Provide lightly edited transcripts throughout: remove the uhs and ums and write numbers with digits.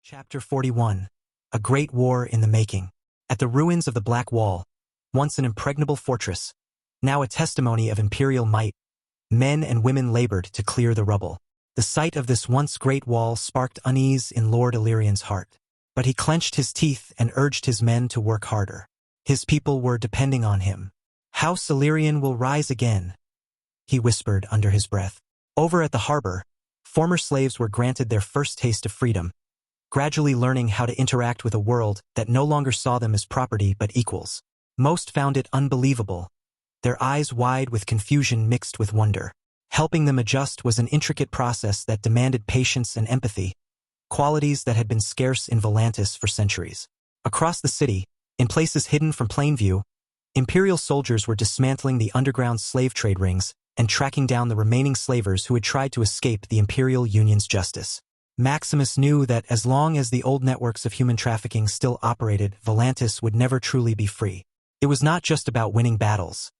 Chapter 41. A Great War in the Making. At the ruins of the Black Wall, once an impregnable fortress, now a testimony of imperial might, men and women labored to clear the rubble. The sight of this once great wall sparked unease in Lord Illyrian's heart. But he clenched his teeth and urged his men to work harder. His people were depending on him. "House Illyrian will rise again," he whispered under his breath. Over at the harbor, former slaves were granted their first taste of freedom, gradually learning how to interact with a world that no longer saw them as property but equals. Most found it unbelievable, their eyes wide with confusion mixed with wonder. Helping them adjust was an intricate process that demanded patience and empathy, qualities that had been scarce in Volantis for centuries. Across the city, in places hidden from plain view, Imperial soldiers were dismantling the underground slave trade rings and tracking down the remaining slavers who had tried to escape the Imperial Union's justice. Maximus knew that as long as the old networks of human trafficking still operated, Volantis would never truly be free. It was not just about winning battles.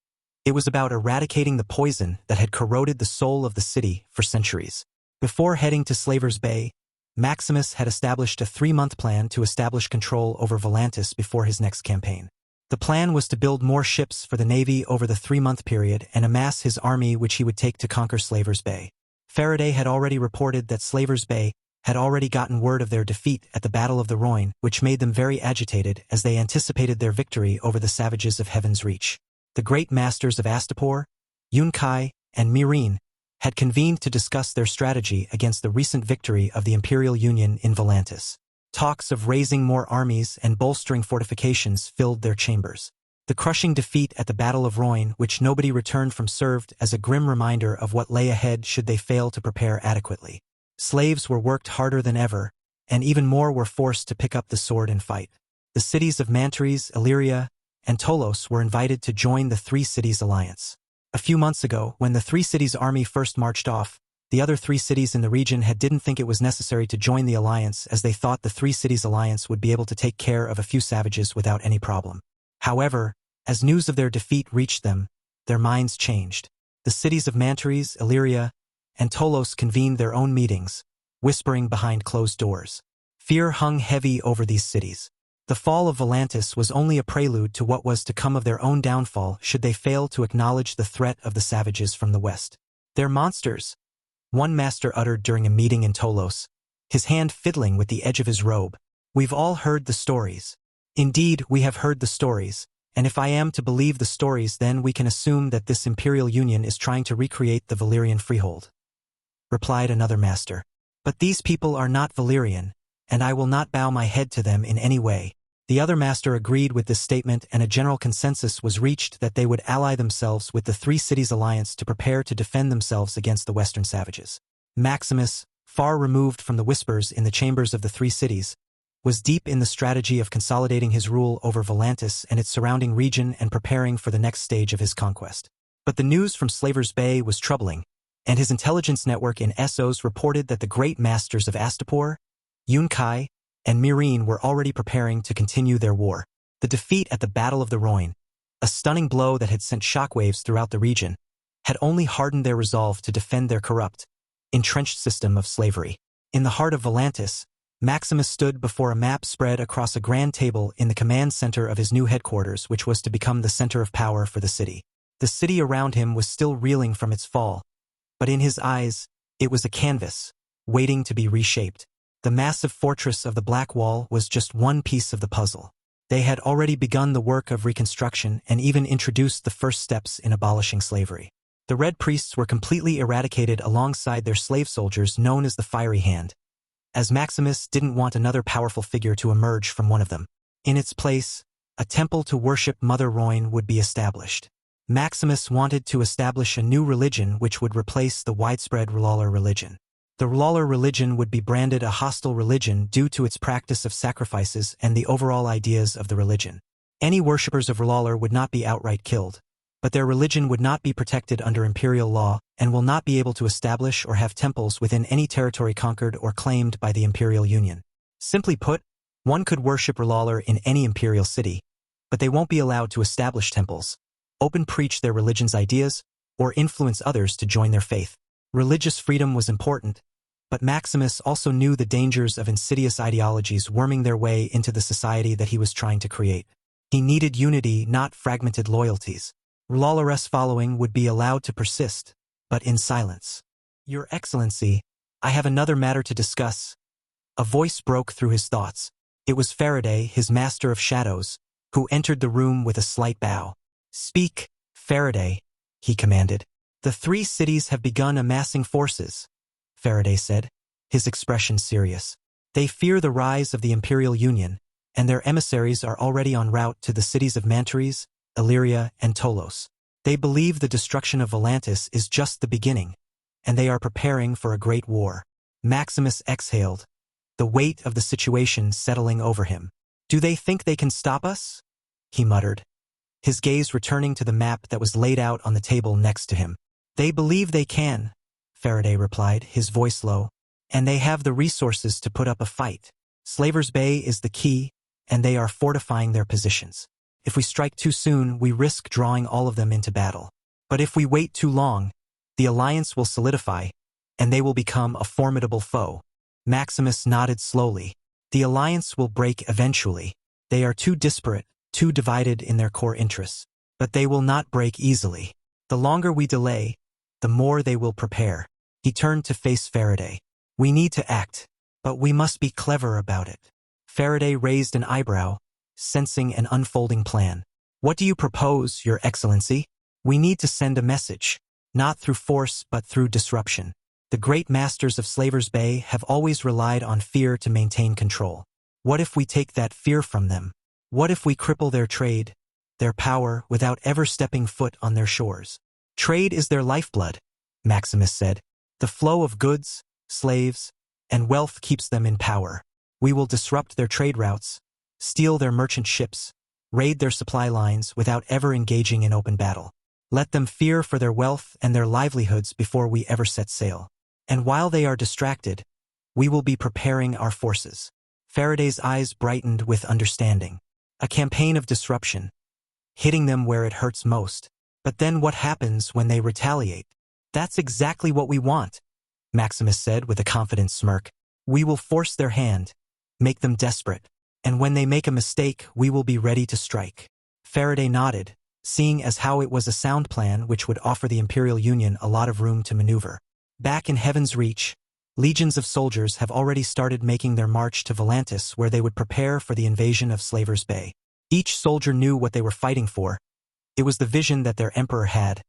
It was about eradicating the poison that had corroded the soul of the city for centuries. Before heading to Slaver's Bay, Maximus had established a 3-month plan to establish control over Volantis before his next campaign. The plan was to build more ships for the Navy over the 3-month period and amass his army which he would take to conquer Slaver's Bay. Faraday had already reported that Slaver's Bay had already gotten word of their defeat at the Battle of the Rhoyne, which made them very agitated as they anticipated their victory over the savages of Heaven's Reach. The great masters of Astapor, Yunkai, and Myrine had convened to discuss their strategy against the recent victory of the Imperial Union in Volantis. Talks of raising more armies and bolstering fortifications filled their chambers. The crushing defeat at the Battle of Rhoyne, which nobody returned from, served as a grim reminder of what lay ahead should they fail to prepare adequately. Slaves were worked harder than ever, and even more were forced to pick up the sword and fight. The cities of Mantares, Illyria, and Tolos were invited to join the Three Cities Alliance. A few months ago, when the Three Cities army first marched off, the other 3 cities in the region didn't think it was necessary to join the alliance, as they thought the Three Cities Alliance would be able to take care of a few savages without any problem. However, as news of their defeat reached them, their minds changed. The cities of Mantares, Illyria, and Tolos convened their own meetings, whispering behind closed doors. Fear hung heavy over these cities. The fall of Volantis was only a prelude to what was to come of their own downfall should they fail to acknowledge the threat of the savages from the west. "They're monsters," one master uttered during a meeting in Tolos, his hand fiddling with the edge of his robe. "We've all heard the stories." "Indeed, we have heard the stories, and if I am to believe the stories, then we can assume that this Imperial Union is trying to recreate the Valyrian freehold," replied another master. "But these people are not Valyrian, and I will not bow my head to them in any way." The other master agreed with this statement, and a general consensus was reached that they would ally themselves with the Three Cities Alliance to prepare to defend themselves against the western savages. Maximus, far removed from the whispers in the chambers of the Three Cities, was deep in the strategy of consolidating his rule over Volantis and its surrounding region and preparing for the next stage of his conquest. But the news from Slaver's Bay was troubling, and his intelligence network in Essos reported that the great masters of Astapor, Yunkai, and Myrine were already preparing to continue their war. The defeat at the Battle of the Rhoyne, a stunning blow that had sent shockwaves throughout the region, had only hardened their resolve to defend their corrupt, entrenched system of slavery. In the heart of Volantis, Maximus stood before a map spread across a grand table in the command center of his new headquarters, which was to become the center of power for the city. The city around him was still reeling from its fall, but in his eyes, it was a canvas, waiting to be reshaped. The massive fortress of the Black Wall was just one piece of the puzzle. They had already begun the work of reconstruction and even introduced the first steps in abolishing slavery. The Red Priests were completely eradicated alongside their slave soldiers known as the Fiery Hand, as Maximus didn't want another powerful figure to emerge from one of them. In its place, a temple to worship Mother Rhoyne would be established. Maximus wanted to establish a new religion which would replace the widespread R'hllor religion. The R'hllor religion would be branded a hostile religion due to its practice of sacrifices and the overall ideas of the religion. Any worshippers of R'hllor would not be outright killed, but their religion would not be protected under imperial law and will not be able to establish or have temples within any territory conquered or claimed by the Imperial Union. Simply put, one could worship R'hllor in any imperial city, but they won't be allowed to establish temples, open preach their religion's ideas, or influence others to join their faith. Religious freedom was important, But Maximus also knew the dangers of insidious ideologies worming their way into the society that he was trying to create. He needed unity, not fragmented loyalties. Lawless following would be allowed to persist, but in silence. "Your Excellency, I have another matter to discuss." A voice broke through his thoughts. It was Faraday, his master of shadows, who entered the room with a slight bow. "Speak, Faraday," he commanded. "The 3 cities have begun amassing forces," Faraday said, his expression serious. "They fear the rise of the Imperial Union, and their emissaries are already en route to the cities of Mantares, Illyria, and Tolos. They believe the destruction of Volantis is just the beginning, and they are preparing for a great war." Maximus exhaled, the weight of the situation settling over him. "Do they think they can stop us?" he muttered, his gaze returning to the map that was laid out on the table next to him. "They believe they can," Faraday replied, his voice low, "and they have the resources to put up a fight. Slavers Bay is the key, and they are fortifying their positions. If we strike too soon, we risk drawing all of them into battle. But if we wait too long, the alliance will solidify, and they will become a formidable foe." Maximus nodded slowly. "The alliance will break eventually. They are too disparate, too divided in their core interests. But they will not break easily. The longer we delay, the more they will prepare." He turned to face Faraday. "We need to act, but we must be clever about it." Faraday raised an eyebrow, sensing an unfolding plan. "What do you propose, Your Excellency?" "We need to send a message, not through force but through disruption. The great masters of Slavers Bay have always relied on fear to maintain control. What if we take that fear from them? What if we cripple their trade, their power, without ever stepping foot on their shores?" "Trade is their lifeblood," Maximus said. "The flow of goods, slaves, and wealth keeps them in power. We will disrupt their trade routes, steal their merchant ships, raid their supply lines without ever engaging in open battle. Let them fear for their wealth and their livelihoods before we ever set sail. And while they are distracted, we will be preparing our forces." Faraday's eyes brightened with understanding. "A campaign of disruption, hitting them where it hurts most. But then what happens when they retaliate?" "That's exactly what we want," Maximus said with a confident smirk. "We will force their hand, make them desperate, and when they make a mistake, we will be ready to strike." Faraday nodded, seeing as how it was a sound plan which would offer the Imperial Union a lot of room to maneuver. Back in Heaven's Reach, legions of soldiers have already started making their march to Volantis, where they would prepare for the invasion of Slavers Bay. Each soldier knew what they were fighting for. It was the vision that their emperor had,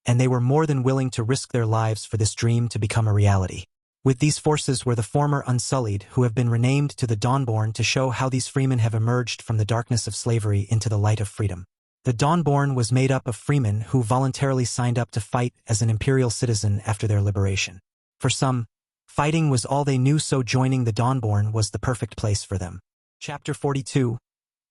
and they were more than willing to risk their lives for this dream to become a reality. With these forces were the former Unsullied, who have been renamed to the Dawnborn to show how these freemen have emerged from the darkness of slavery into the light of freedom. The Dawnborn was made up of freemen who voluntarily signed up to fight as an imperial citizen after their liberation. For some, fighting was all they knew, so joining the Dawnborn was the perfect place for them. Chapter 42.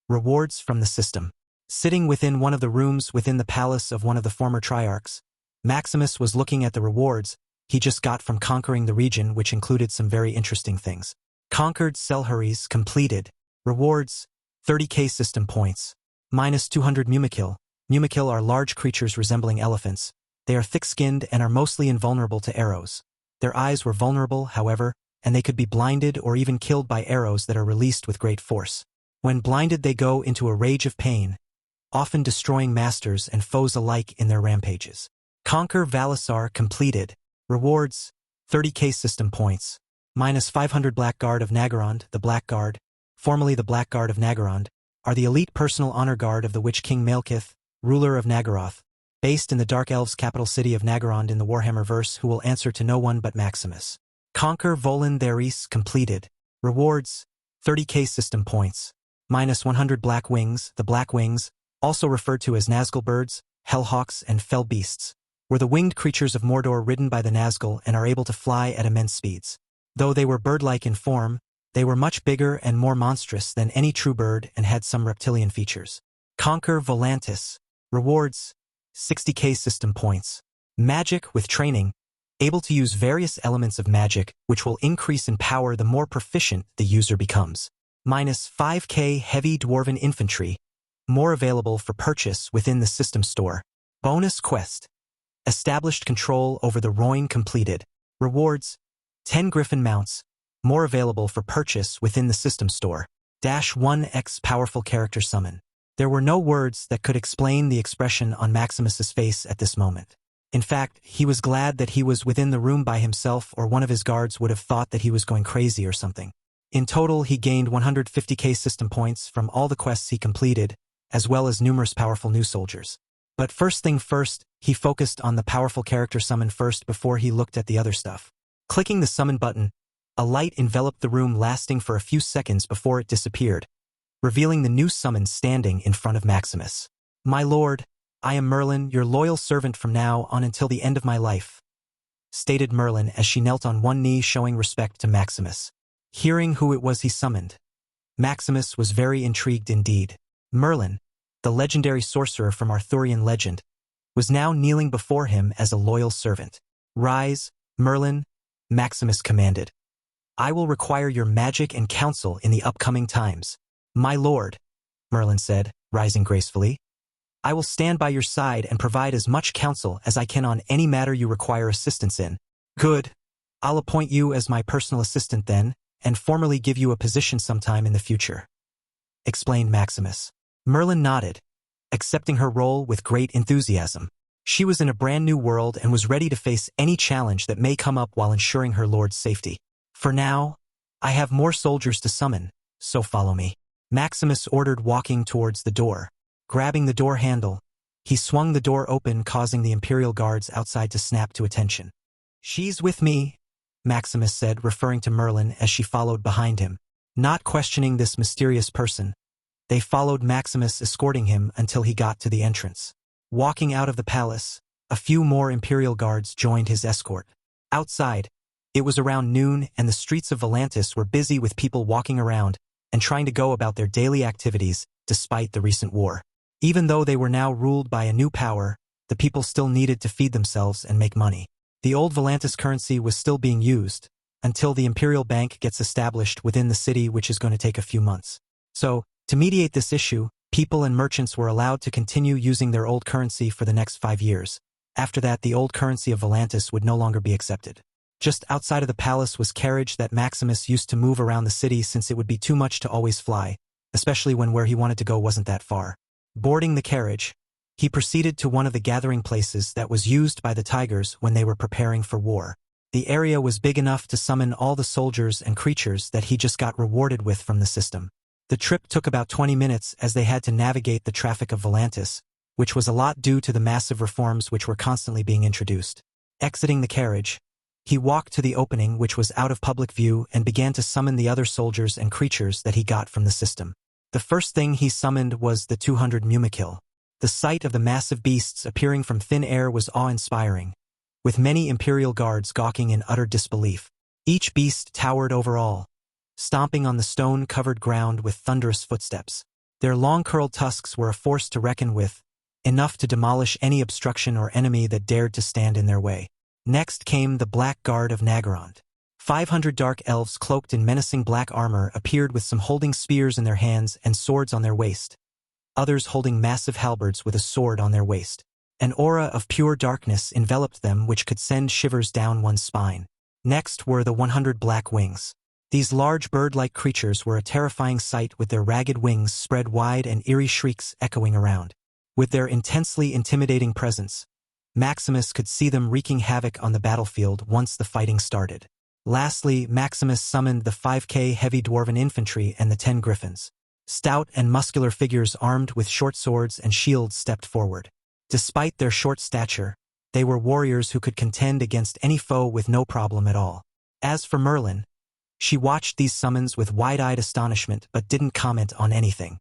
Rewards from the System. Sitting within one of the rooms within the palace of one of the former Triarchs, Maximus was looking at the rewards he just got from conquering the region, which included some very interesting things. Conquered Selharis completed. Rewards, 30k system points. Minus 200 Mumikil. Mumikil are large creatures resembling elephants. They are thick-skinned and are mostly invulnerable to arrows. Their eyes were vulnerable, however, and they could be blinded or even killed by arrows that are released with great force. When blinded, they go into a rage of pain, often destroying masters and foes alike in their rampages. Conquer Valisar completed. Rewards, 30k system points. Minus 500 Blackguard of Nagarond. The Blackguard, formerly the Blackguard of Nagarond, are the elite personal honor guard of the Witch King Malekith, ruler of Nagaroth, based in the Dark Elves' capital city of Nagarond in the Warhammer verse, who will answer to no one but Maximus. Conquer Volan Theris completed. Rewards, 30k system points. Minus 100 Black Wings. The Black Wings, also referred to as Nazgul birds, Hellhawks, and Fell beasts, were the winged creatures of Mordor ridden by the Nazgul and are able to fly at immense speeds. Though they were bird-like in form, they were much bigger and more monstrous than any true bird and had some reptilian features. Conquer Volantis. Rewards, 60k system points. Magic with training, able to use various elements of magic, which will increase in power the more proficient the user becomes. Minus 5k heavy dwarven infantry, more available for purchase within the system store. Bonus quest. Established control over the Roin completed. Rewards, 10 Griffin mounts, more available for purchase within the system store. -1x powerful character summon. There were no words that could explain the expression on Maximus's face at this moment. In fact, he was glad that he was within the room by himself, or one of his guards would have thought that he was going crazy or something. In total, he gained 150k system points from all the quests he completed, as well as numerous powerful new soldiers. But first thing first, he focused on the powerful character summon first before he looked at the other stuff. Clicking the summon button, a light enveloped the room lasting for a few seconds before it disappeared, revealing the new summon standing in front of Maximus. "My lord, I am Merlin, your loyal servant from now on until the end of my life," stated Merlin as she knelt on one knee showing respect to Maximus. Hearing who it was he summoned, Maximus was very intrigued indeed. Merlin, the legendary sorcerer from Arthurian legend, was now kneeling before him as a loyal servant. "Rise, Merlin," Maximus commanded. "I will require your magic and counsel in the upcoming times." "My lord," Merlin said, rising gracefully, "I will stand by your side and provide as much counsel as I can on any matter you require assistance in." "Good. I'll appoint you as my personal assistant then, and formally give you a position sometime in the future," explained Maximus. Merlin nodded, accepting her role with great enthusiasm. She was in a brand new world and was ready to face any challenge that may come up while ensuring her lord's safety. "For now, I have more soldiers to summon, so follow me," Maximus ordered, walking towards the door. Grabbing the door handle, he swung the door open, causing the Imperial guards outside to snap to attention. "She's with me," Maximus said, referring to Merlin as she followed behind him. Not questioning this mysterious person, they followed Maximus, escorting him until he got to the entrance. Walking out of the palace, a few more Imperial guards joined his escort. Outside, it was around noon and the streets of Volantis were busy with people walking around and trying to go about their daily activities despite the recent war. Even though they were now ruled by a new power, the people still needed to feed themselves and make money. The old Volantis currency was still being used until the Imperial Bank gets established within the city, which is going to take a few months. So, to mediate this issue, people and merchants were allowed to continue using their old currency for the next 5 years. After that, the old currency of Volantis would no longer be accepted. Just outside of the palace was carriage that Maximus used to move around the city since it would be too much to always fly, especially when where he wanted to go wasn't that far. Boarding the carriage, he proceeded to one of the gathering places that was used by the Tigers when they were preparing for war. The area was big enough to summon all the soldiers and creatures that he just got rewarded with from the system. The trip took about 20 minutes as they had to navigate the traffic of Volantis, which was a lot due to the massive reforms which were constantly being introduced. Exiting the carriage, he walked to the opening, which was out of public view, and began to summon the other soldiers and creatures that he got from the system. The first thing he summoned was the 200 Mumikil. The sight of the massive beasts appearing from thin air was awe-inspiring, with many Imperial guards gawking in utter disbelief. Each beast towered over all, stomping on the stone-covered ground with thunderous footsteps. Their long-curled tusks were a force to reckon with, enough to demolish any obstruction or enemy that dared to stand in their way. Next came the Black Guard of Nagarond. 500 dark elves cloaked in menacing black armor appeared, with some holding spears in their hands and swords on their waist, others holding massive halberds with a sword on their waist. An aura of pure darkness enveloped them, which could send shivers down one's spine. Next were the 100 Black Wings. These large bird-like creatures were a terrifying sight, with their ragged wings spread wide and eerie shrieks echoing around. With their intensely intimidating presence, Maximus could see them wreaking havoc on the battlefield once the fighting started. Lastly, Maximus summoned the 5k heavy dwarven infantry and the 10 griffins. Stout and muscular figures armed with short swords and shields stepped forward. Despite their short stature, they were warriors who could contend against any foe with no problem at all. As for Merlin, she watched these summons with wide-eyed astonishment but didn't comment on anything.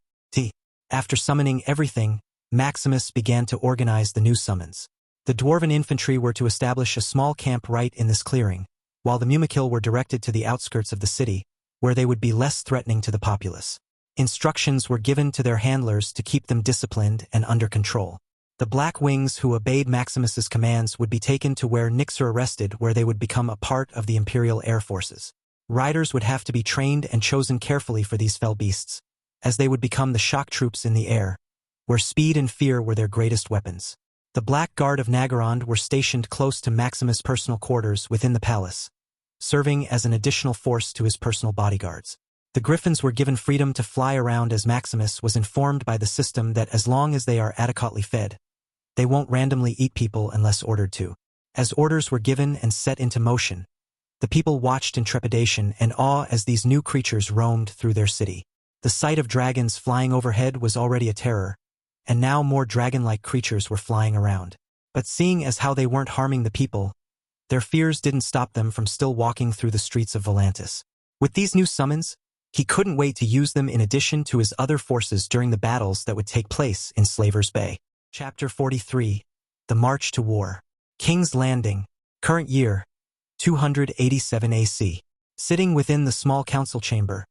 After summoning everything, Maximus began to organize the new summons. The dwarven infantry were to establish a small camp right in this clearing, while the Mumikil were directed to the outskirts of the city, where they would be less threatening to the populace. Instructions were given to their handlers to keep them disciplined and under control. The Black Wings who obeyed Maximus's commands would be taken to where Nixer arrested, where they would become a part of the Imperial Air Forces. Riders would have to be trained and chosen carefully for these fell beasts, as they would become the shock troops in the air, where speed and fear were their greatest weapons. The Black Guard of Nagarond were stationed close to Maximus' personal quarters within the palace, serving as an additional force to his personal bodyguards. The Griffins were given freedom to fly around as Maximus was informed by the system that as long as they are adequately fed, they won't randomly eat people unless ordered to. As orders were given and set into motion, the people watched in trepidation and awe as these new creatures roamed through their city. The sight of dragons flying overhead was already a terror, and now more dragon-like creatures were flying around. But seeing as how they weren't harming the people, their fears didn't stop them from still walking through the streets of Volantis. With these new summons, he couldn't wait to use them in addition to his other forces during the battles that would take place in Slaver's Bay. Chapter 43. The March to War. King's Landing. Current year, 287 AC. Sitting within the small council chamber,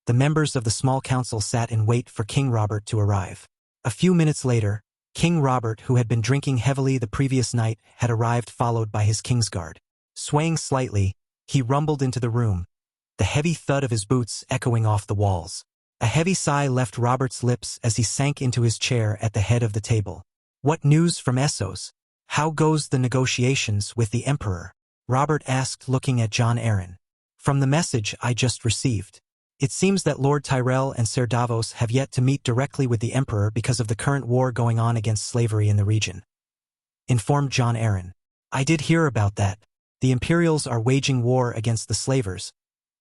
the members of the small council sat in wait for King Robert to arrive. A few minutes later, King Robert, who had been drinking heavily the previous night, had arrived followed by his Kingsguard. Swaying slightly, he rumbled into the room, the heavy thud of his boots echoing off the walls. A heavy sigh left Robert's lips as he sank into his chair at the head of the table. "What news from Essos? How goes the negotiations with the Emperor?" Robert asked, looking at Jon Arryn. "From the message I just received, it seems that Lord Tyrell and Ser Davos have yet to meet directly with the Emperor because of the current war going on against slavery in the region," informed Jon Arryn. "I did hear about that. The Imperials are waging war against the slavers.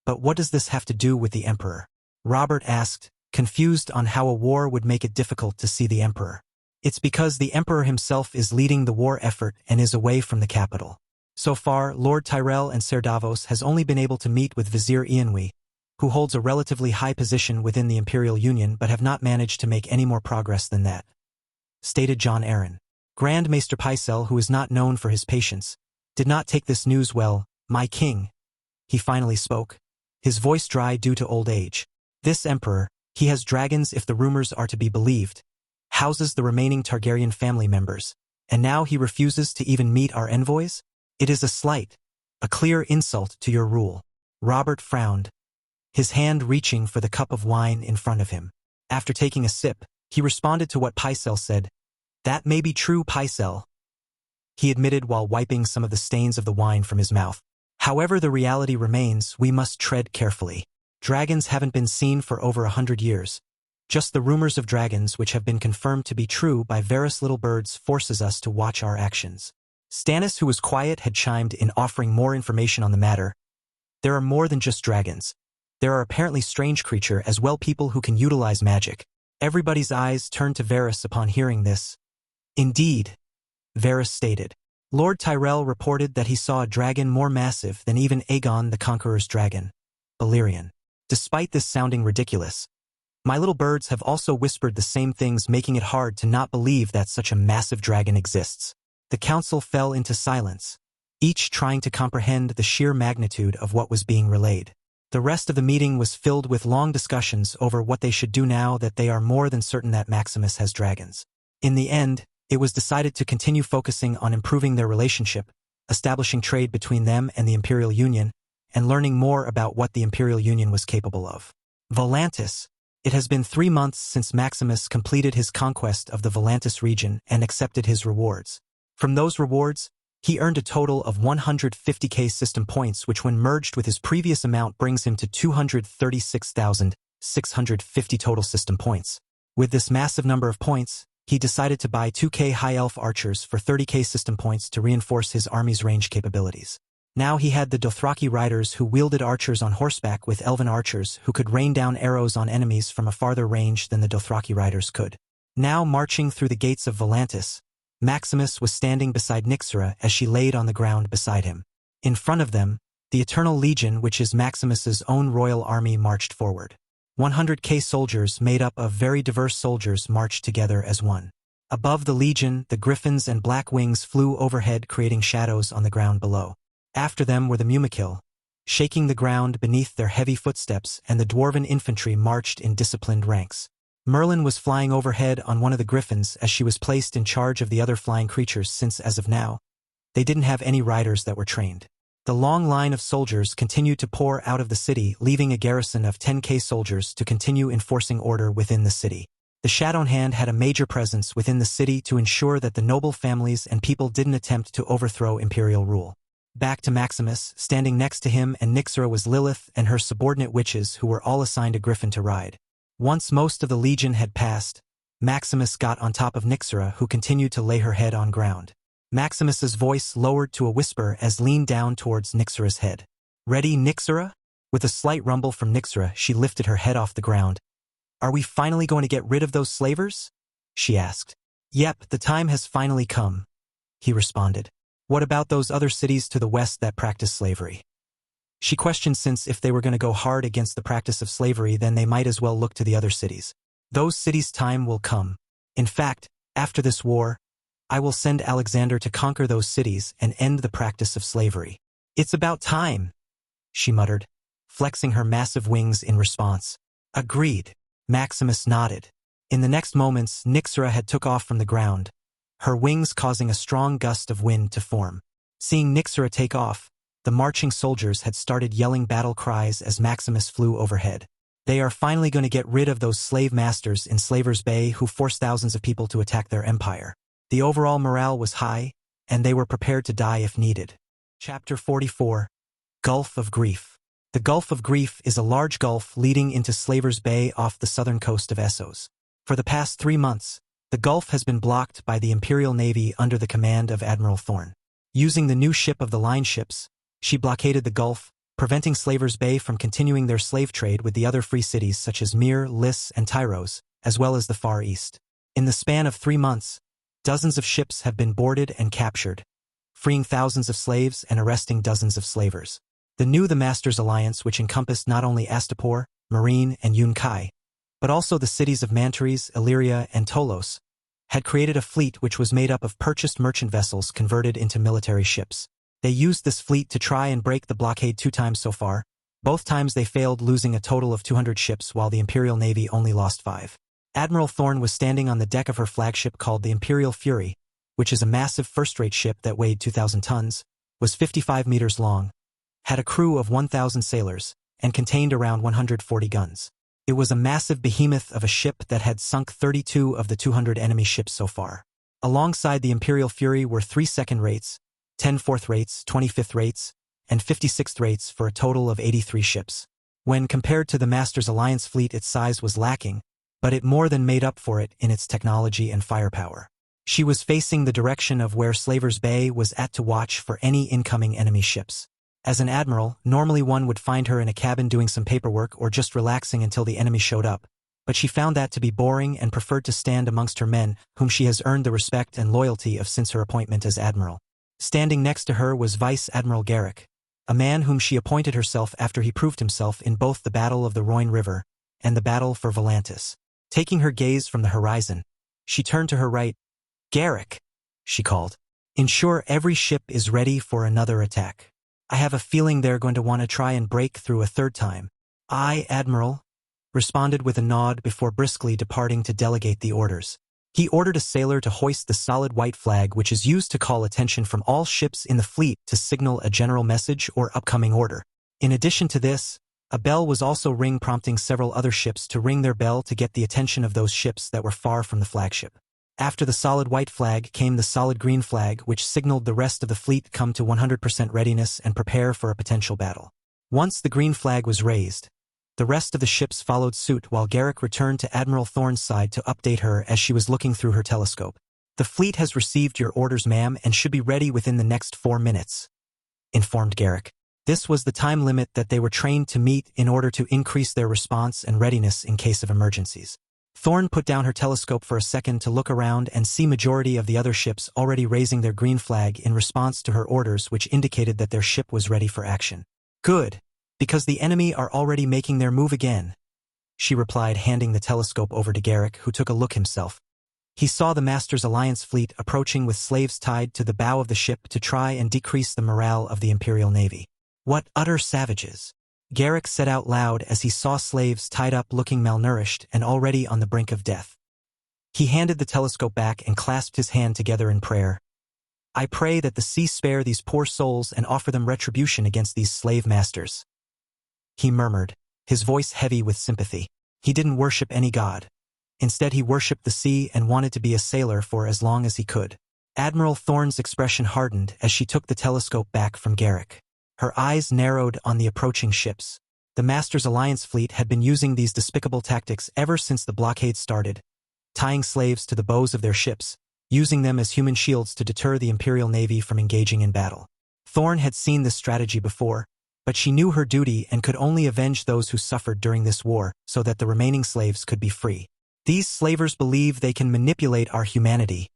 But what does this have to do with the Emperor?" Robert asked, confused on how a war would make it difficult to see the Emperor. "It's because the Emperor himself is leading the war effort and is away from the capital. So far, Lord Tyrell and Ser Davos has only been able to meet with Vizier Ianwi, who holds a relatively high position within the Imperial Union but have not managed to make any more progress than that," stated Jon Arryn. Grand Maester Pycelle, who is not known for his patience, did not take this news well. "My king," he finally spoke, his voice dry due to old age. "This Emperor, he has dragons if the rumors are to be believed, houses the remaining Targaryen family members, and now he refuses to even meet our envoys? It is a slight, a clear insult to your rule." Robert frowned, his hand reaching for the cup of wine in front of him. After taking a sip, he responded to what Pycelle said. "That may be true, Pycelle," he admitted while wiping some of the stains of the wine from his mouth. "However, the reality remains we must tread carefully. Dragons haven't been seen for over 100 years. Just the rumors of dragons, which have been confirmed to be true by various little birds, forces us to watch our actions." Stannis, who was quiet, had chimed in, offering more information on the matter. "There are more than just dragons. There are apparently strange creatures as well, people who can utilize magic." Everybody's eyes turned to Varys upon hearing this. "Indeed," Varys stated. "Lord Tyrell reported that he saw a dragon more massive than even Aegon the Conqueror's dragon, Balerion. Despite this sounding ridiculous, my little birds have also whispered the same things, making it hard to not believe that such a massive dragon exists." The council fell into silence, each trying to comprehend the sheer magnitude of what was being relayed. The rest of the meeting was filled with long discussions over what they should do now that they are more than certain that Maximus has dragons. In the end, it was decided to continue focusing on improving their relationship, establishing trade between them and the Imperial Union, and learning more about what the Imperial Union was capable of. Volantis. It has been 3 months since Maximus completed his conquest of the Volantis region and accepted his rewards. From those rewards, he earned a total of 150k system points, which when merged with his previous amount brings him to 236,650 total system points. With this massive number of points, he decided to buy 2k High Elf archers for 30k system points to reinforce his army's range capabilities. Now he had the Dothraki riders who wielded archers on horseback with elven archers who could rain down arrows on enemies from a farther range than the Dothraki riders could. Now marching through the gates of Volantis, Maximus was standing beside Nyxera as she laid on the ground beside him. In front of them, the Eternal Legion, which is Maximus's own royal army, marched forward. 100k soldiers made up of very diverse soldiers marched together as one. Above the Legion, the Griffins and Black Wings flew overhead, creating shadows on the ground below. After them were the Mumakil, shaking the ground beneath their heavy footsteps, and the Dwarven infantry marched in disciplined ranks. Merlin was flying overhead on one of the Griffins as she was placed in charge of the other flying creatures, since as of now, they didn't have any riders that were trained. The long line of soldiers continued to pour out of the city, leaving a garrison of 10k soldiers to continue enforcing order within the city. The Shadowhand had a major presence within the city to ensure that the noble families and people didn't attempt to overthrow imperial rule. Back to Maximus, standing next to him and Nyxera was Lilith and her subordinate witches who were all assigned a griffin to ride. Once most of the legion had passed, Maximus got on top of Nyxera, who continued to lay her head on ground. Maximus's voice lowered to a whisper as leaned down towards Nyxera's head. "Ready, Nyxera?" With a slight rumble from Nyxera, she lifted her head off the ground. "Are we finally going to get rid of those slavers?" she asked. "Yep, the time has finally come," he responded. "What about those other cities to the west that practice slavery?" She questioned, since if they were going to go hard against the practice of slavery, then they might as well look to the other cities. "Those cities' time will come. In fact, after this war, I will send Alexander to conquer those cities and end the practice of slavery. It's about time," she muttered, flexing her massive wings in response. "Agreed." Maximus nodded. In the next moments, Nyxera had took off from the ground, her wings causing a strong gust of wind to form. Seeing Nyxera take off, the marching soldiers had started yelling battle cries as Maximus flew overhead. They are finally going to get rid of those slave masters in Slavers Bay who forced thousands of people to attack their empire. The overall morale was high, and they were prepared to die if needed. Chapter 44. Gulf of Grief. The Gulf of Grief is a large gulf leading into Slavers Bay off the southern coast of Essos. For the past 3 months, the gulf has been blocked by the Imperial Navy under the command of Admiral Thorn. Using the new ship of the line ships, she blockaded the gulf, preventing Slavers Bay from continuing their slave trade with the other free cities such as Mir, Lys, and Tyros, as well as the Far East. In the span of 3 months, dozens of ships have been boarded and captured, freeing thousands of slaves and arresting dozens of slavers. The Masters Alliance, which encompassed not only Astapor, Marine, and Yunkai, but also the cities of Mantares, Illyria, and Tolos, had created a fleet which was made up of purchased merchant vessels converted into military ships. They used this fleet to try and break the blockade 2 times so far. Both times they failed, losing a total of 200 ships while the Imperial Navy only lost 5. Admiral Thorn was standing on the deck of her flagship called the Imperial Fury, which is a massive first-rate ship that weighed 2,000 tons, was 55 meters long, had a crew of 1,000 sailors, and contained around 140 guns. It was a massive behemoth of a ship that had sunk 32 of the 200 enemy ships so far. Alongside the Imperial Fury were 3 second rates, 10 fourth rates, 25th rates, and 56th rates for a total of 83 ships. When compared to the Masters Alliance fleet, its size was lacking, but it more than made up for it in its technology and firepower. She was facing the direction of where Slavers Bay was at to watch for any incoming enemy ships. As an admiral, normally one would find her in a cabin doing some paperwork or just relaxing until the enemy showed up, but she found that to be boring and preferred to stand amongst her men, whom she has earned the respect and loyalty of since her appointment as admiral. Standing next to her was Vice Admiral Garrick, a man whom she appointed herself after he proved himself in both the Battle of the Rhoyne River and the Battle for Volantis. Taking her gaze from the horizon, she turned to her right. "Garrick," she called. "Ensure every ship is ready for another attack. I have a feeling they're going to want to try and break through a 3rd time." "Aye, Admiral," responded with a nod before briskly departing to delegate the orders. He ordered a sailor to hoist the solid white flag, which is used to call attention from all ships in the fleet to signal a general message or upcoming order. In addition to this, a bell was also ring, prompting several other ships to ring their bell to get the attention of those ships that were far from the flagship. After the solid white flag came the solid green flag, which signaled the rest of the fleet come to 100% readiness and prepare for a potential battle. Once the green flag was raised, the rest of the ships followed suit while Garrick returned to Admiral Thorn's side to update her as she was looking through her telescope. "The fleet has received your orders, ma'am, and should be ready within the next 4 minutes, informed Garrick. This was the time limit that they were trained to meet in order to increase their response and readiness in case of emergencies. Thorn put down her telescope for a second to look around and see majority of the other ships already raising their green flag in response to her orders, which indicated that their ship was ready for action. "Good, because the enemy are already making their move again," she replied, handing the telescope over to Garrick, who took a look himself. He saw the Masters Alliance fleet approaching with slaves tied to the bow of the ship to try and decrease the morale of the Imperial Navy. "What utter savages!" Garrick said out loud as he saw slaves tied up looking malnourished and already on the brink of death. He handed the telescope back and clasped his hand together in prayer. "I pray that the sea spare these poor souls and offer them retribution against these slave masters," he murmured, his voice heavy with sympathy. He didn't worship any god. Instead, he worshipped the sea and wanted to be a sailor for as long as he could. Admiral Thorne's expression hardened as she took the telescope back from Garrick. Her eyes narrowed on the approaching ships. The Masters Alliance fleet had been using these despicable tactics ever since the blockade started, tying slaves to the bows of their ships, using them as human shields to deter the Imperial Navy from engaging in battle. Thorne had seen this strategy before, but she knew her duty and could only avenge those who suffered during this war so that the remaining slaves could be free. "These slavers believe they can manipulate our humanity,"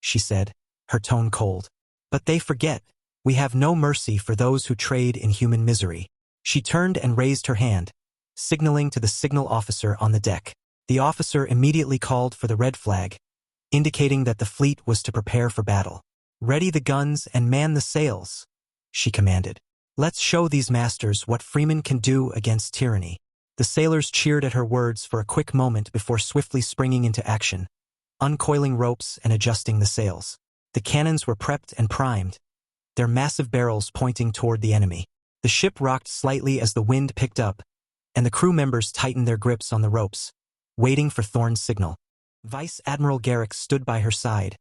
she said, her tone cold. "But they forget, we have no mercy for those who trade in human misery." She turned and raised her hand, signaling to the signal officer on the deck. The officer immediately called for the red flag, indicating that the fleet was to prepare for battle. "Ready the guns and man the sails," she commanded. "Let's show these masters what freemen can do against tyranny." The sailors cheered at her words for a quick moment before swiftly springing into action, uncoiling ropes and adjusting the sails. The cannons were prepped and primed, their massive barrels pointing toward the enemy. The ship rocked slightly as the wind picked up, and the crew members tightened their grips on the ropes, waiting for Thorne's signal. Vice Admiral Garrick stood by her side,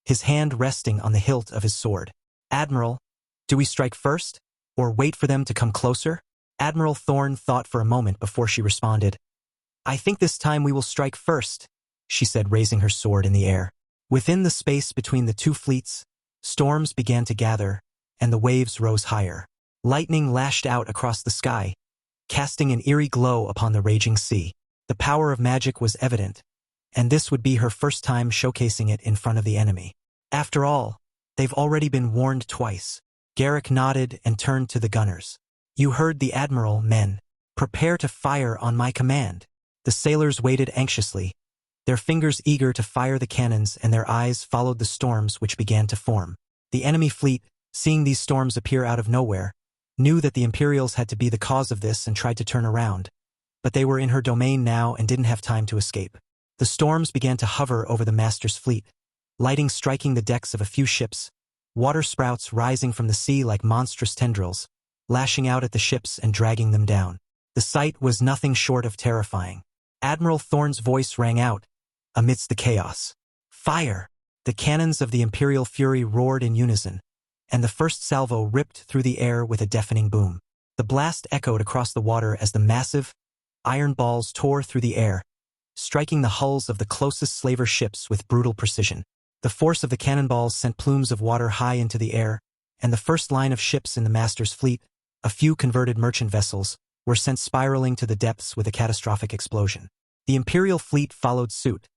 his hand resting on the hilt of his sword. "Admiral, do we strike first, or wait for them to come closer?" Admiral Thorne thought for a moment before she responded. "I think this time we will strike first," she said, raising her sword in the air. Within the space between the two fleets, storms began to gather, and the waves rose higher. Lightning lashed out across the sky, casting an eerie glow upon the raging sea. The power of magic was evident, and this would be her first time showcasing it in front of the enemy. "After all, they've already been warned twice." Garrick nodded and turned to the gunners. "You heard the Admiral, men. Prepare to fire on my command." The sailors waited anxiously, their fingers eager to fire the cannons, and their eyes followed the storms which began to form. The enemy fleet, seeing these storms appear out of nowhere, knew that the Imperials had to be the cause of this and tried to turn around, but they were in her domain now and didn't have time to escape. The storms began to hover over the Master's fleet, lightning striking the decks of a few ships, water sprouts rising from the sea like monstrous tendrils, lashing out at the ships and dragging them down. The sight was nothing short of terrifying. Admiral Thorne's voice rang out amidst the chaos. "Fire!" The cannons of the Imperial Fury roared in unison, and the first salvo ripped through the air with a deafening boom. The blast echoed across the water as the massive, iron balls tore through the air, striking the hulls of the closest slaver ships with brutal precision. The force of the cannonballs sent plumes of water high into the air, and the first line of ships in the Master's fleet, a few converted merchant vessels, were sent spiraling to the depths with a catastrophic explosion. The Imperial fleet followed suit,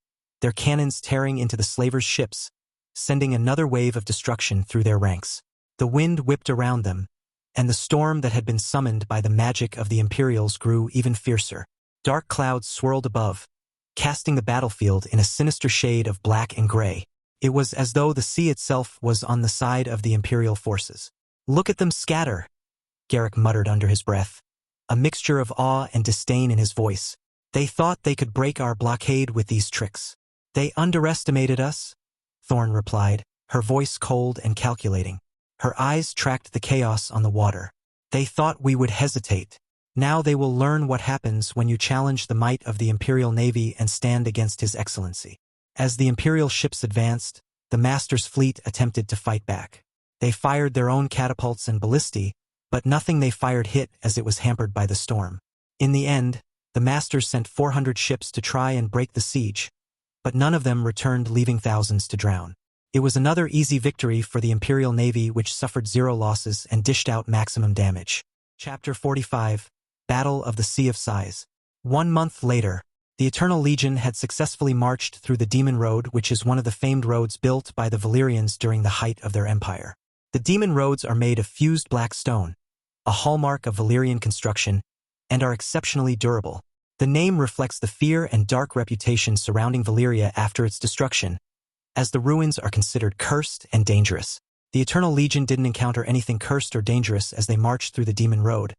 their cannons tearing into the slavers' ships, sending another wave of destruction through their ranks. The wind whipped around them, and the storm that had been summoned by the magic of the Imperials grew even fiercer. Dark clouds swirled above, casting the battlefield in a sinister shade of black and gray. It was as though the sea itself was on the side of the Imperial forces. "Look at them scatter," Garrick muttered under his breath, a mixture of awe and disdain in his voice. "They thought they could break our blockade with these tricks." "They underestimated us," Thorne replied, her voice cold and calculating. Her eyes tracked the chaos on the water. "They thought we would hesitate. Now they will learn what happens when you challenge the might of the Imperial Navy and stand against His Excellency." As the Imperial ships advanced, the Master's fleet attempted to fight back. They fired their own catapults and ballistae, but nothing they fired hit as it was hampered by the storm. In the end, the Masters sent 400 ships to try and break the siege, but none of them returned, leaving thousands to drown. It was another easy victory for the Imperial Navy, which suffered 0 losses and dished out maximum damage. Chapter 45, Battle of the Sea of Sighs. 1 month later, the Eternal Legion had successfully marched through the Demon Road, which is one of the famed roads built by the Valyrians during the height of their empire. The Demon Roads are made of fused black stone, a hallmark of Valyrian construction, and are exceptionally durable. The name reflects the fear and dark reputation surrounding Valyria after its destruction, as the ruins are considered cursed and dangerous. The Eternal Legion didn't encounter anything cursed or dangerous as they marched through the Demon Road,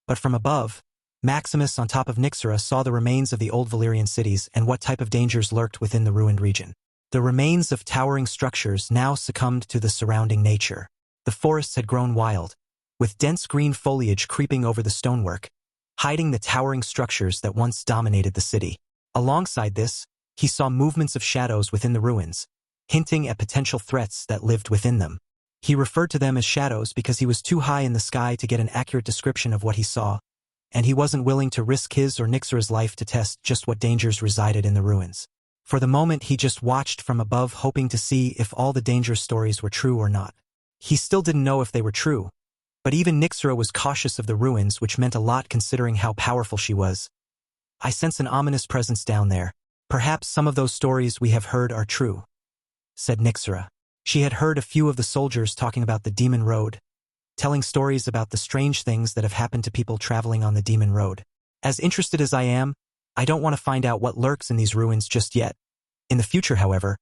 but from above, Maximus on top of Nyxera saw the remains of the old Valyrian cities and what type of dangers lurked within the ruined region. The remains of towering structures now succumbed to the surrounding nature. The forests had grown wild, with dense green foliage creeping over the stonework, hiding the towering structures that once dominated the city. Alongside this, he saw movements of shadows within the ruins, hinting at potential threats that lived within them. He referred to them as shadows because he was too high in the sky to get an accurate description of what he saw, and he wasn't willing to risk his or Nyxora's life to test just what dangers resided in the ruins. For the moment, he just watched from above, hoping to see if all the dangerous stories were true or not. He still didn't know if they were true, but even Nyxora was cautious of the ruins, which meant a lot considering how powerful she was. I sense an ominous presence down there. Perhaps some of those stories we have heard are true, said Nyxora. She had heard a few of the soldiers talking about the Demon Road, telling stories about the strange things that have happened to people traveling on the Demon Road. As interested as I am, I don't want to find out what lurks in these ruins just yet. In the future, however,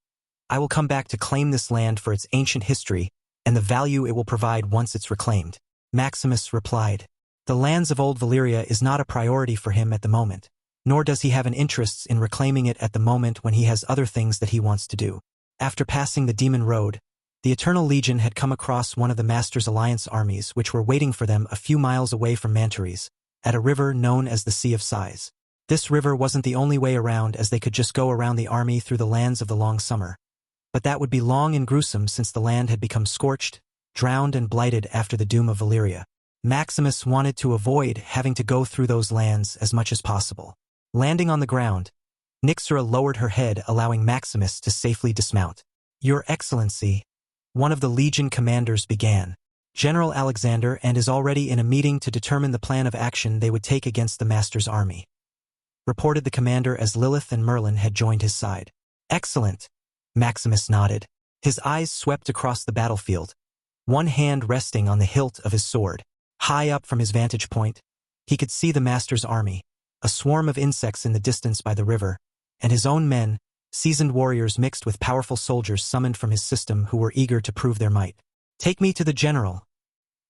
I will come back to claim this land for its ancient history and the value it will provide once it's reclaimed. Maximus replied. The lands of Old Valyria is not a priority for him at the moment, nor does he have an interest in reclaiming it at the moment when he has other things that he wants to do. After passing the Demon Road, the Eternal Legion had come across one of the Masters' Alliance armies which were waiting for them a few miles away from Mantares, at a river known as the Sea of Sighs. This river wasn't the only way around, as they could just go around the army through the lands of the long summer. But that would be long and gruesome since the land had become scorched, drowned and blighted after the doom of Valyria. Maximus wanted to avoid having to go through those lands as much as possible. Landing on the ground, Nyxora lowered her head, allowing Maximus to safely dismount. Your Excellency, one of the Legion commanders began. General Alexander and is already in a meeting to determine the plan of action they would take against the Master's army, reported the commander as Lilith and Merlin had joined his side. Excellent, Maximus nodded. His eyes swept across the battlefield, one hand resting on the hilt of his sword. High up from his vantage point, he could see the Master's army, a swarm of insects in the distance by the river, and his own men, seasoned warriors mixed with powerful soldiers summoned from his system who were eager to prove their might. Take me to the general,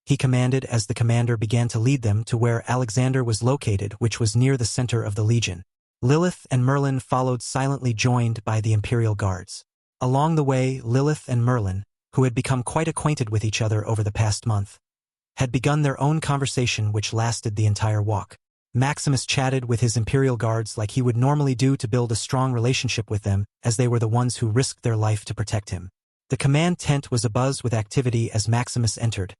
he commanded as the commander began to lead them to where Alexander was located, which was near the center of the Legion. Lilith and Merlin followed silently, joined by the Imperial Guards. Along the way, Lilith and Merlin, who had become quite acquainted with each other over the past month, had begun their own conversation which lasted the entire walk. Maximus chatted with his Imperial Guards like he would normally do to build a strong relationship with them, as they were the ones who risked their life to protect him. The command tent was abuzz with activity as Maximus entered,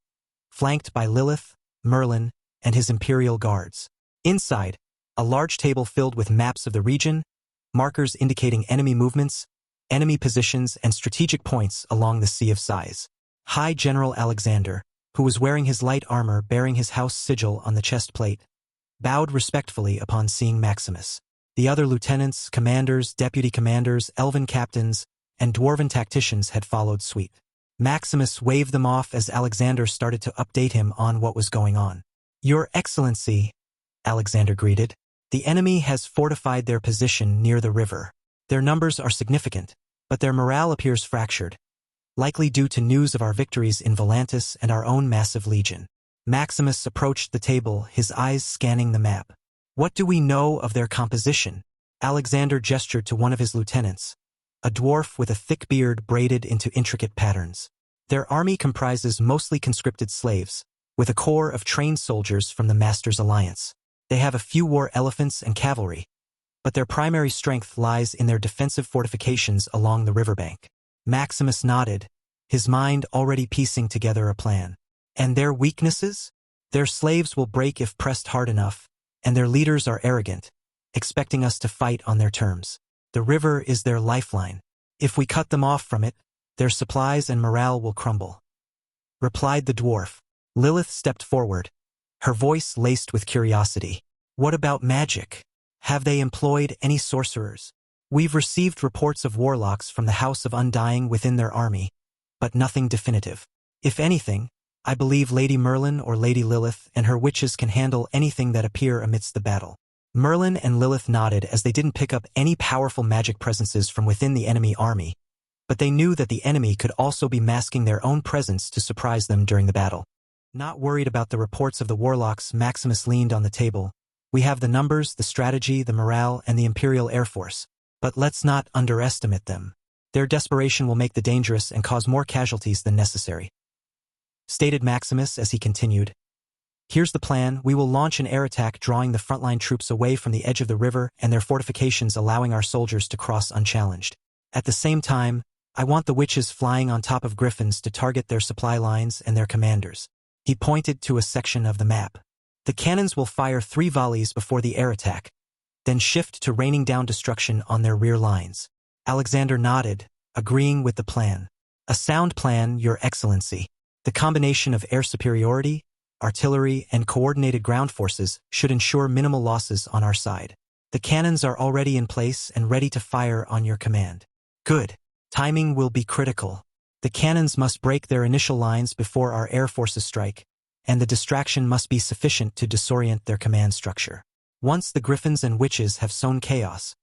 flanked by Lilith, Merlin, and his Imperial Guards. Inside, a large table filled with maps of the region, markers indicating enemy movements, enemy positions, and strategic points along the Sea of Sighs. High General Alexander, who was wearing his light armor bearing his house sigil on the chest plate, bowed respectfully upon seeing Maximus. The other lieutenants, commanders, deputy commanders, elven captains, and dwarven tacticians had followed suit. Maximus waved them off as Alexander started to update him on what was going on. Your Excellency, Alexander greeted, the enemy has fortified their position near the river. Their numbers are significant, but their morale appears fractured, likely due to news of our victories in Volantis and our own massive legion. Maximus approached the table, his eyes scanning the map. What do we know of their composition? Alexander gestured to one of his lieutenants, a dwarf with a thick beard braided into intricate patterns. Their army comprises mostly conscripted slaves, with a core of trained soldiers from the Masters' Alliance. They have a few war elephants and cavalry, but their primary strength lies in their defensive fortifications along the riverbank. Maximus nodded, his mind already piecing together a plan. And their weaknesses? Their slaves will break if pressed hard enough, and their leaders are arrogant, expecting us to fight on their terms. The river is their lifeline. If we cut them off from it, their supplies and morale will crumble, replied the dwarf. Lilith stepped forward, her voice laced with curiosity. What about magic? Have they employed any sorcerers? We've received reports of warlocks from the House of Undying within their army, but nothing definitive. If anything, I believe Lady Merlin or Lady Lilith and her witches can handle anything that appear amidst the battle. Merlin and Lilith nodded as they didn't pick up any powerful magic presences from within the enemy army, but they knew that the enemy could also be masking their own presence to surprise them during the battle. Not worried about the reports of the warlocks, Maximus leaned on the table. We have the numbers, the strategy, the morale, and the Imperial Air Force, but let's not underestimate them. Their desperation will make the dangerous and cause more casualties than necessary, stated Maximus as he continued. Here's the plan. We will launch an air attack, drawing the frontline troops away from the edge of the river and their fortifications, allowing our soldiers to cross unchallenged. At the same time, I want the witches flying on top of griffins to target their supply lines and their commanders. He pointed to a section of the map. The cannons will fire 3 volleys before the air attack, then shift to raining down destruction on their rear lines. Alexander nodded, agreeing with the plan. A sound plan, Your Excellency. The combination of air superiority, artillery, and coordinated ground forces should ensure minimal losses on our side. The cannons are already in place and ready to fire on your command. Good. Timing will be critical. The cannons must break their initial lines before our air forces strike, and the distraction must be sufficient to disorient their command structure. Once the griffins and witches have sown chaos,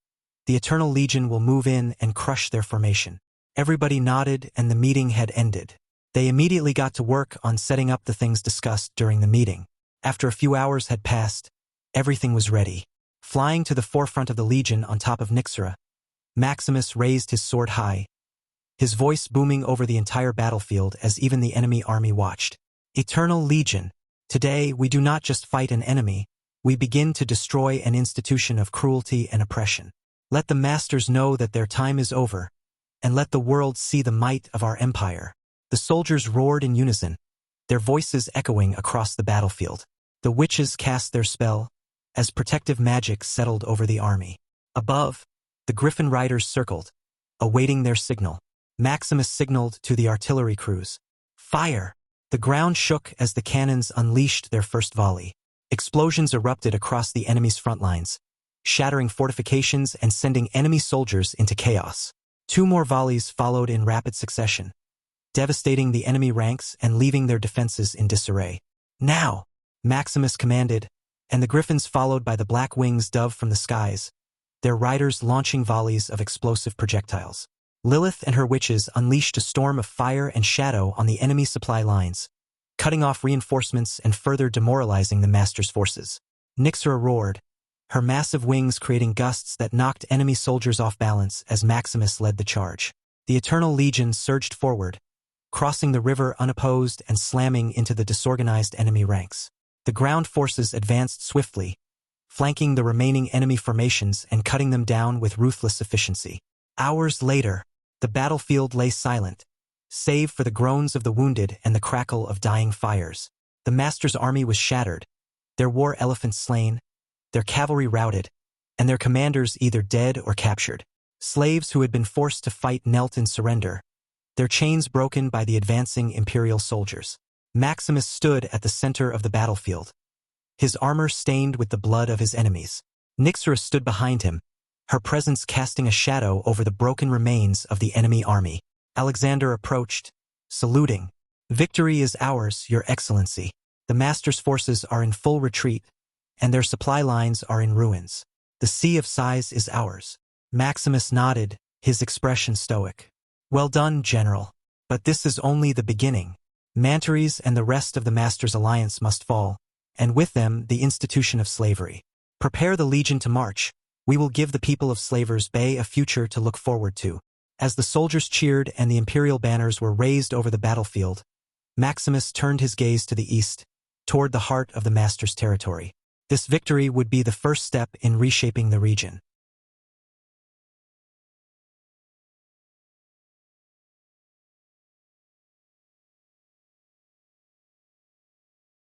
the Eternal Legion will move in and crush their formation. Everybody nodded and the meeting had ended. They immediately got to work on setting up the things discussed during the meeting. After a few hours had passed, everything was ready. Flying to the forefront of the Legion on top of Nyxera, Maximus raised his sword high, his voice booming over the entire battlefield as even the enemy army watched. Eternal Legion, today we do not just fight an enemy, we begin to destroy an institution of cruelty and oppression. Let the masters know that their time is over, and let the world see the might of our empire. The soldiers roared in unison, their voices echoing across the battlefield. The witches cast their spell, as protective magic settled over the army. Above, the Griffin riders circled, awaiting their signal. Maximus signaled to the artillery crews. Fire! The ground shook as the cannons unleashed their first volley. Explosions erupted across the enemy's front lines, shattering fortifications and sending enemy soldiers into chaos. 2 more volleys followed in rapid succession, devastating the enemy ranks and leaving their defenses in disarray. Now! Maximus commanded, and the griffins followed by the black wings dove from the skies, their riders launching volleys of explosive projectiles. Lilith and her witches unleashed a storm of fire and shadow on the enemy supply lines, cutting off reinforcements and further demoralizing the master's forces. Nyxera roared, her massive wings creating gusts that knocked enemy soldiers off balance as Maximus led the charge. The Eternal Legion surged forward, crossing the river unopposed and slamming into the disorganized enemy ranks. The ground forces advanced swiftly, flanking the remaining enemy formations and cutting them down with ruthless efficiency. Hours later, the battlefield lay silent, save for the groans of the wounded and the crackle of dying fires. The master's army was shattered, their war elephants slain, their cavalry routed, and their commanders either dead or captured. Slaves who had been forced to fight knelt in surrender, their chains broken by the advancing imperial soldiers. Maximus stood at the center of the battlefield, his armor stained with the blood of his enemies. Nyxera stood behind him, her presence casting a shadow over the broken remains of the enemy army. Alexander approached, saluting. Victory is ours, Your Excellency. The master's forces are in full retreat, and their supply lines are in ruins. The Sea of Sighs is ours. Maximus nodded, his expression stoic. Well done, General. But this is only the beginning. Mantares and the rest of the master's alliance must fall, and with them the institution of slavery. Prepare the Legion to march. We will give the people of Slavers Bay a future to look forward to. As the soldiers cheered and the imperial banners were raised over the battlefield, Maximus turned his gaze to the east, toward the heart of the master's territory. This victory would be the first step in reshaping the region.